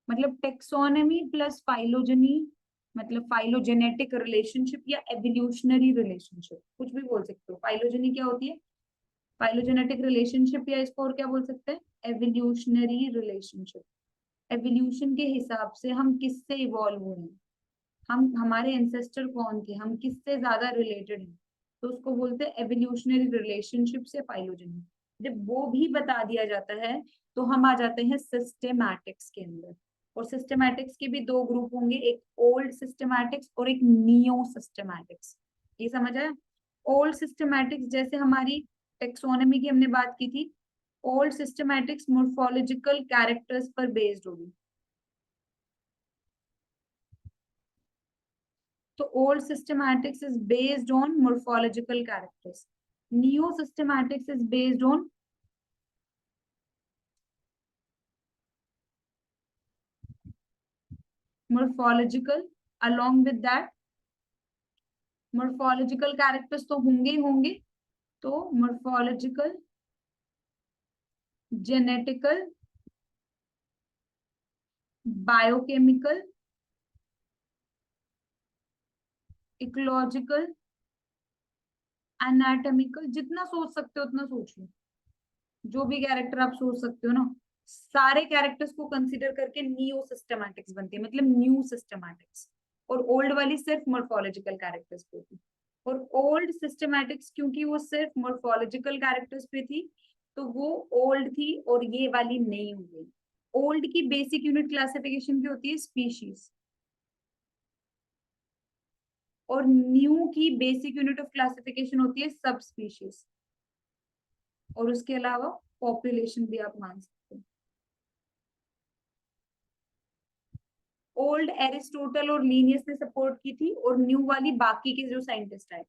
मतलब टेक्सोनमी प्लस फाइलोजेनी, मतलब फाइलोजेनेटिक रिलेशनशिप या एवोल्यूशनरी रिलेशनशिप, कुछ भी बोल सकते हो। फाइलोजेनी क्या होती है, फाइलोजेनेटिक रिलेशनशिप, या इसको और क्या बोल सकते हैं, एवोल्यूशनरी रिलेशनशिप। एवोल्यूशन के हिसाब से हम किससे इवॉल्व हुए हैं, हम हमारे एंसेस्टर कौन थे, हम किससे ज्यादा रिलेटेड हैं, तो उसको बोलते हैं एवोल्यूशनरी रिलेशनशिप से फाइलोजेनी। जब वो भी बता दिया जाता है तो हम आ जाते हैं सिस्टेमैटिक्स के अंदर। और सिस्टेमैटिक्स के भी दो ग्रुप होंगे, एक ओल्ड सिस्टेमैटिक्स और एक नियो सिस्टेमैटिक्स। ये समझ आया। ओल्ड सिस्टेमैटिक्स जैसे हमारी टेक्सोनोमी की हमने बात की थी, ओल्ड सिस्टेमैटिक्स मोर्फोलॉजिकल कैरेक्टर्स पर बेस्ड होगी। तो old systematics is based on morphological characters. Neo systematics is based on morphological. Along with that, morphological characters तो होंगे ही होंगे, तो morphological, genetical, biochemical, ecological, anatomical, जितना सोच सकते हो उतना सोचिए। जो भी कैरेक्टर आप सोच सकते हो ना, सारे कैरेक्टर्स को कंसीडर करके नियो सिस्टमैटिक्स बनती है, मतलब न्यू सिस्टमैटिक्स। और ओल्ड वाली सिर्फ मॉर्फोलॉजिकल कैरेक्टर्स पे थी। और ओल्ड सिस्टमैटिक्स क्योंकि वो सिर्फ मॉर्फोलॉजिकल कैरेक्टर्स पे थी, तो वो ओल्ड थी और ये वाली नहीं हो गई। ओल्ड की बेसिक यूनिट क्लासिफिकेशन क्या होती है, स्पीशीज। और न्यू की बेसिक यूनिट ऑफ क्लासिफिकेशन होती है सब स्पीशीज। और उसके अलावा पॉपुलेशन भी आप मान सकते हो। ओल्ड एरिस्टोटल और लीनियस ने सपोर्ट की थी, और न्यू वाली बाकी के जो साइंटिस्ट आए।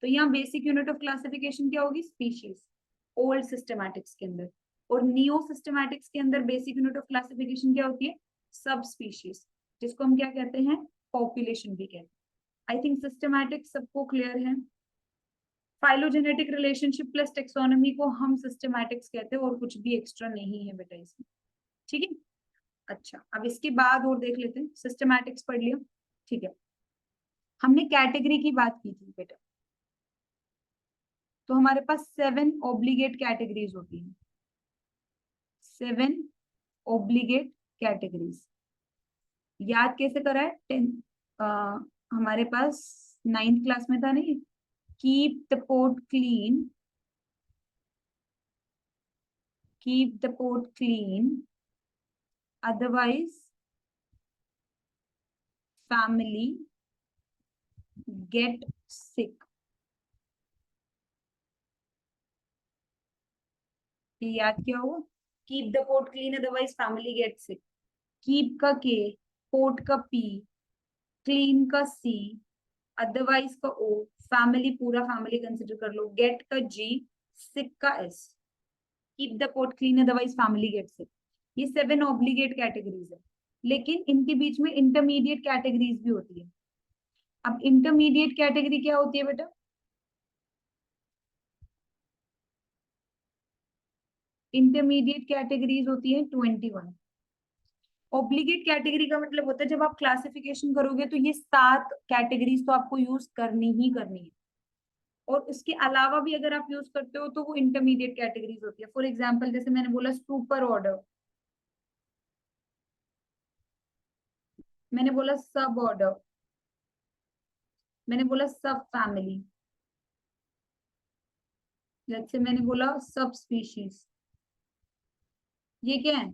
तो यहाँ बेसिक यूनिट ऑफ क्लासिफिकेशन क्या होगी, स्पीशीज, ओल्ड सिस्टमैटिक्स के अंदर। और नियो सिस्टमैटिक्स के अंदर बेसिक यूनिट ऑफ क्लासिफिकेशन क्या होती है, सब स्पीशीज, जिसको हम क्या कहते हैं, पॉपुलेशन भी कहते हैं। आई थिंक सिस्टमैटिक्स सबको क्लियर है। फाइलोजेनेटिक रिलेशनशिप प्लस टेक्सोनोमी को हम सिस्टमैटिक्स कहते हैं, और कुछ भी एक्स्ट्रा नहीं है बेटा इसमें, ठीक है। अच्छा, अब इसके बाद और देख लेते हैं, सिस्टमैटिक्स पढ़ लिया, ठीक है। हमने कैटेगरी की बात की थी बेटा, तो हमारे पास 7 ऑब्लिगेट कैटेगरीज होती हैं, 7 ऑब्लिगेट कैटेगरीज। याद कैसे करा है? हमारे पास 9th क्लास में था नहीं, keep the pot clean, keep the pot clean, otherwise family get sick. ये याद क्या हुआ? Keep the pot clean otherwise family get sick. Keep का के, पोट का पी, क्लीन का सी, अदरवाइज का ओ, फैमिली पूरा फैमिली कंसिडर कर लो, गेट का जी, सिक का S. Keep the pot clean otherwise family get sick. ये 7 ऑब्लिगेट कैटेगरीज है, लेकिन इनके बीच में इंटरमीडिएट कैटेगरीज भी होती है। अब इंटरमीडिएट कैटेगरी क्या होती है बेटा? इंटरमीडिएट कैटेगरीज होती है 21। ऑब्लिगेट कैटेगरी का मतलब होता है जब आप क्लासिफिकेशन करोगे तो ये 7 कैटेगरीज तो आपको यूज करनी ही करनी है, और उसके अलावा भी अगर आप यूज करते हो तो वो इंटरमीडिएट कैटेगरीज होती है। फॉर एग्जाम्पल जैसे मैंने बोला सुपर ऑर्डर, मैंने बोला सब ऑर्डर, मैंने बोला सब फैमिली, जैसे मैंने बोला सब स्पीशीज। ये क्या है?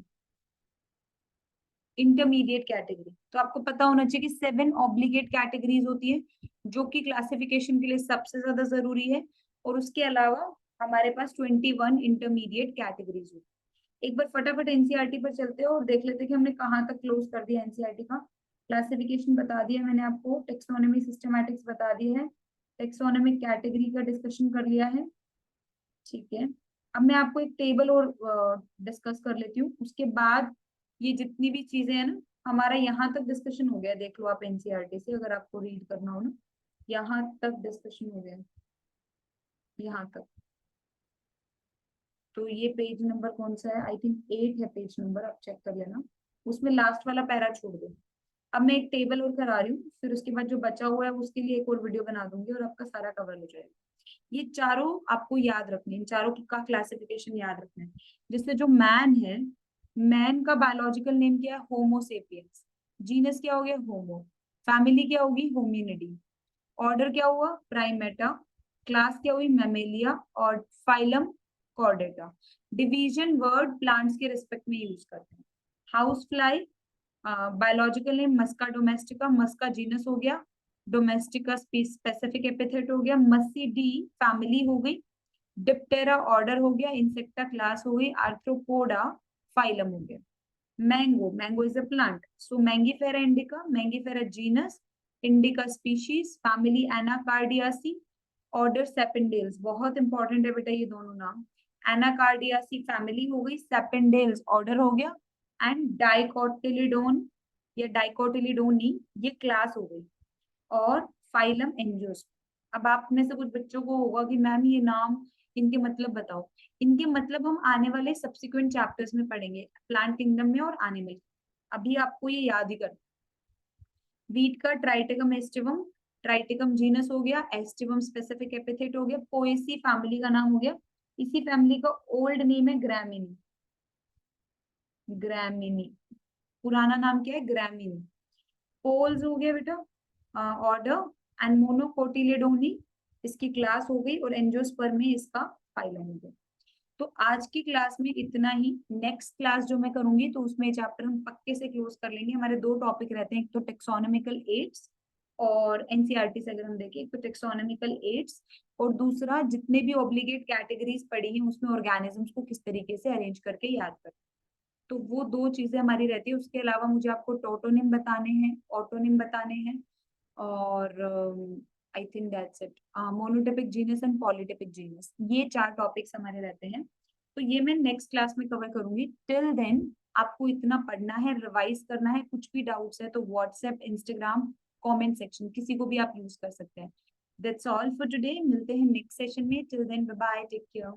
Intermediate category. तो आपको पता होना चाहिए कि 7 ऑब्लिगेट कैटेगरीज होती है जो कि क्लासिफिकेशन के लिए सबसे ज्यादा जरूरी है, और उसके अलावा हमारे पास 21 इंटरमीडिएट कैटेगरीज होती है। एक बार फटाफट एनसीईआरटी पर चलते हैं और देख लेते हैं कि हमने कहाँ तक क्लोज कर दिया एनसीईआरटी का। क्लासिफिकेशन बता दिया मैंने आपको, टेक्सोनॉमी सिस्टमैटिक्स बता दिए हैं, टेक्सोनॉमिक कैटेगरी का डिस्कशन कर लिया है, ठीक है। अब मैं आपको एक टेबल और डिस्कस कर लेती हूँ, उसके बाद ये जितनी भी चीजें हैं ना, हमारा यहाँ तक डिस्कशन हो गया, देख लो आप एनसीईआरटी से अगर आपको रीड करना हो ना, यहाँ तक डिस्कशन हो गया, यहाँ तक। तो ये पेज नंबर कौन सा है? आई थिंक 8 है पेज नंबर, आप चेक कर लेना, उसमें लास्ट वाला पैरा छोड़ दो। अब मैं एक टेबल और करा रही हूँ, फिर उसके बाद जो बचा हुआ है उसके लिए एक और वीडियो बना दूंगी और आपका सारा कवर हो जाएगा। ये चारों आपको याद रखने, इन चारों का क्लासिफिकेशन याद रखना है। जिससे जो मैन है, मैन का बायोलॉजिकल नेम क्या है? होमो सेपियंस। जीनस क्या हो गया? होमो। फैमिली क्या होगी? होमिनिडी। ऑर्डर क्या हुआ? प्राइमेटा। क्लास क्या हुई? मैमेलिया। और phylum Chordata. Division word plants के रिस्पेक्ट में यूज करते हैं। हाउस फ्लाई, बायोलॉजिकल नेम मस्का डोमेस्टिका, मस्का जीनस हो गया, डोमेस्टिका स्पेसिफिक एपिथेट हो गया, मस्सी डी फैमिली हो गई, डिप्टेरा ऑर्डर हो गया, इंसेक्टा क्लास हो गई, आर्थ्रोपोडा फाइलम हो गया। Mango, mango is a plant, so Mangifera indica, Mangifera genus, indica species, family Anacardiaceae, order Sapindales. बहुत इंपॉर्टेंट है बेटा ये दोनों नाम। एनाकार्डियासी फैमिली हो गई, सेपेंडेल्स ऑर्डर हो गया, एंड डाइकोटिलिडोन या डाइकोटिलिडोनी ये क्लास हो गई, और फाइलम एंजियोस्पर्म। अब आप में से कुछ बच्चों को होगा कि मैम ये नाम, इनके मतलब बताओ। इनके मतलब हम आने वाले सब्सिक्वेंट चैप्टर्स में पढ़ेंगे, प्लांट किंगडम में और एनिमल। अभी आपको ये याद ही करना। वीट का ट्राइटिकम एस्टिवम, ट्राइटिकम जीनस हो गया, एस्टिवम स्पेसिफिक एपिथेट हो गया, पोएसी फैमिली का नाम हो गया। इसी फैमिली का ओल्ड नेम है ग्रामिनी, ग्रामिनी पुराना नाम क्या है? ग्रामिनी। पोल्स हो गया बेटा ऑर्डर, एंड मोनोकोटिलेडोनी इसकी क्लास हो गई, और एंजियोस्पर्म में इसका फाइलम हो गया। तो आज की क्लास में इतना ही। नेक्स्ट क्लास जो मैं करूंगी तो उसमें चैप्टर हम पक्के से क्लोज कर लेंगे। हमारे 2 टॉपिक रहते हैं, एक तो टेक्सोनॉमिकल एड्स, और एनसीईआरटी से अगर हम देखें, एक तो टेक्सोनॉमिकल एड्स, और दूसरा जितने भी ऑब्लिगेट कैटेगरीज पढ़ी हैं उसमें ऑर्गेनिजम्स को किस तरीके से अरेंज करके याद कर। तो वो 2 चीजें हमारी रहती है। उसके अलावा मुझे आपको टोटोनिम बताने हैं, ऑटोनिम बताने हैं, और I think that's it. Monotypic genus and polytypic genus, ये 4 टॉपिक्स हमारे रहते हैं। तो ये मैं नेक्स्ट क्लास में कवर करूंगी। टिल देन आपको इतना पढ़ना है, रिवाइज करना है। कुछ भी डाउट्स है तो व्हाट्सएप, इंस्टाग्राम, कमेंट सेक्शन किसी को भी आप यूज कर सकते हैं। That's all for today. मिलते हैं नेक्स्ट सेशन में। Till then bye bye, take care.